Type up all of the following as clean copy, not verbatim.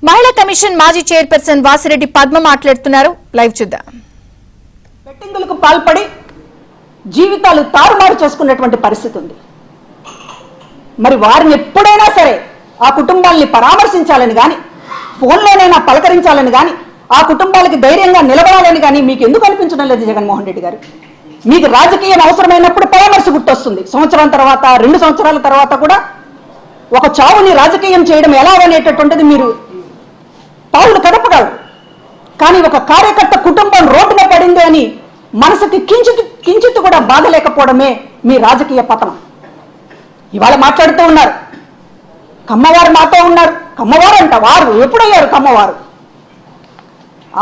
మహిళా కమిషన్ మాజీ చైర్పర్సన్ వాసిరెడ్డి పద్మ మాట్లాడుతున్నారు. లైవ్ చూద్దాం. బెట్టింగులకు పాల్పడి జీవితాలు తారుమారు చేసుకున్నటువంటి పరిస్థితి ఉంది. మరి వారిని ఎప్పుడైనా సరే ఆ కుటుంబాలని పరామర్శించాలని కానీ, ఫోన్లోనైనా పలకరించాలని కానీ, ఆ కుటుంబాలకి ధైర్యంగా నిలబడాలని కానీ మీకు ఎందుకు అనిపించడం లేదు జగన్మోహన్ రెడ్డి గారు? మీకు రాజకీయం అవసరమైనప్పుడు పరామర్శ గుర్తొస్తుంది. సంవత్సరం తర్వాత, 2 సంవత్సరాల తర్వాత కూడా ఒక చావుని రాజకీయం చేయడం ఎలా అనేటటువంటిది మీరు తావులు కదపగలరు. కానీ ఒక కార్యకర్త కుటుంబం రోడ్డున పడింది అని మనసుకి కించిత్ కూడా బాధ లేకపోవడమే మీ రాజకీయ పతనం. ఇవాళ మాట్లాడుతూ ఉన్నారు, కమ్మవారు మాతో ఉన్నారు. కమ్మవారు అంట, వారు ఎప్పుడయ్యారు కమ్మవారు?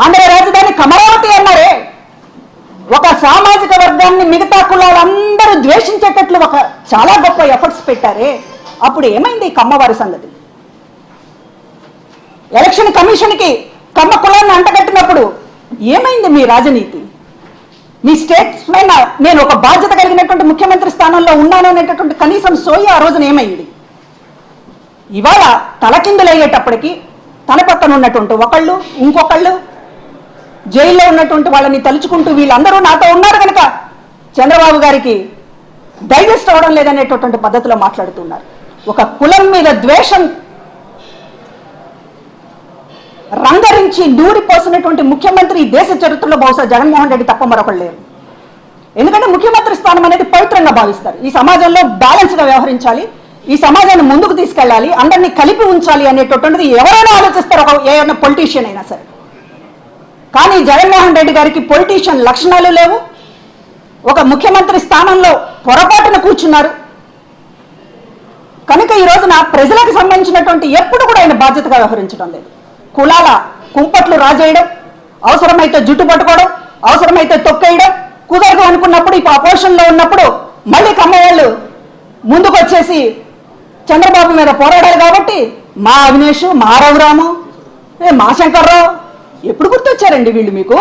ఆంధ్ర రాజధాని కమరావతి అన్నారే. ఒక సామాజిక వర్గాన్ని మిగతా కులాలందరూ ద్వేషించేటట్లు ఒక చాలా గొప్ప ఎఫర్ట్స్ పెట్టారే. అప్పుడు ఏమైంది కమ్మవారి సంగతి? ఎలక్షన్ కమిషన్కి కమ్మ కులాన్ని అంటగట్టినప్పుడు ఏమైంది మీ రాజనీతి? మీ స్టేట్స్ పైన నేను ఒక బాధ్యత కలిగినటువంటి ముఖ్యమంత్రి స్థానంలో ఉన్నాను అనేటటువంటి కనీసం సోయి ఆ రోజున ఏమైంది? ఇవాళ తలకిందులయ్యేటప్పటికీ తన పక్కన ఉన్నటువంటి ఒకళ్ళు ఇంకొకళ్ళు జైల్లో ఉన్నటువంటి వాళ్ళని తలుచుకుంటూ వీళ్ళందరూ నాతో ఉన్నారు కనుక చంద్రబాబు గారికి డైజెస్ట్ అవ్వడం లేదనేటటువంటి పద్ధతిలో మాట్లాడుతున్నారు. ఒక కులం మీద ద్వేషం రంగరించి నూరిపోసినటువంటి ముఖ్యమంత్రి ఈ దేశ చరిత్రలో బహుశా జగన్మోహన్ రెడ్డి తప్ప మరొకళ్ళు లేరు. ఎందుకంటే ముఖ్యమంత్రి స్థానం అనేది పవిత్రంగా భావిస్తారు. ఈ సమాజంలో బ్యాలెన్స్గా వ్యవహరించాలి, ఈ సమాజాన్ని ముందుకు తీసుకెళ్ళాలి, అందరినీ కలిపి ఉంచాలి అనేటటువంటిది ఎవరైనా ఆలోచిస్తారు, ఏమైనా పొలిటీషియన్ అయినా సరే. కానీ జగన్మోహన్ రెడ్డి గారికి పొలిటీషియన్ లక్షణాలు లేవు. ఒక ముఖ్యమంత్రి స్థానంలో పొరపాటున కూర్చున్నారు కనుక ఈ రోజున ప్రజలకు సంబంధించినటువంటి ఎప్పుడు కూడా ఆయన బాధ్యతగా వ్యవహరించడం లేదు. కులాల కుంపట్లు రాజేయడం, అవసరమైతే జుట్టు పట్టుకోవడం, అవసరమైతే తొక్కేయడం, కుదరదు అనుకున్నప్పుడు ఇప్పుడు అపోజిషన్లో ఉన్నప్పుడు మళ్ళీ కమ్మవాళ్ళు ముందుకు వచ్చేసి చంద్రబాబు మీద పోరాడాలి. కాబట్టి మా అవినేష్, మా రఘురాము, మా శంకర్రావు ఎప్పుడు గుర్తొచ్చారండి వీళ్ళు మీకు?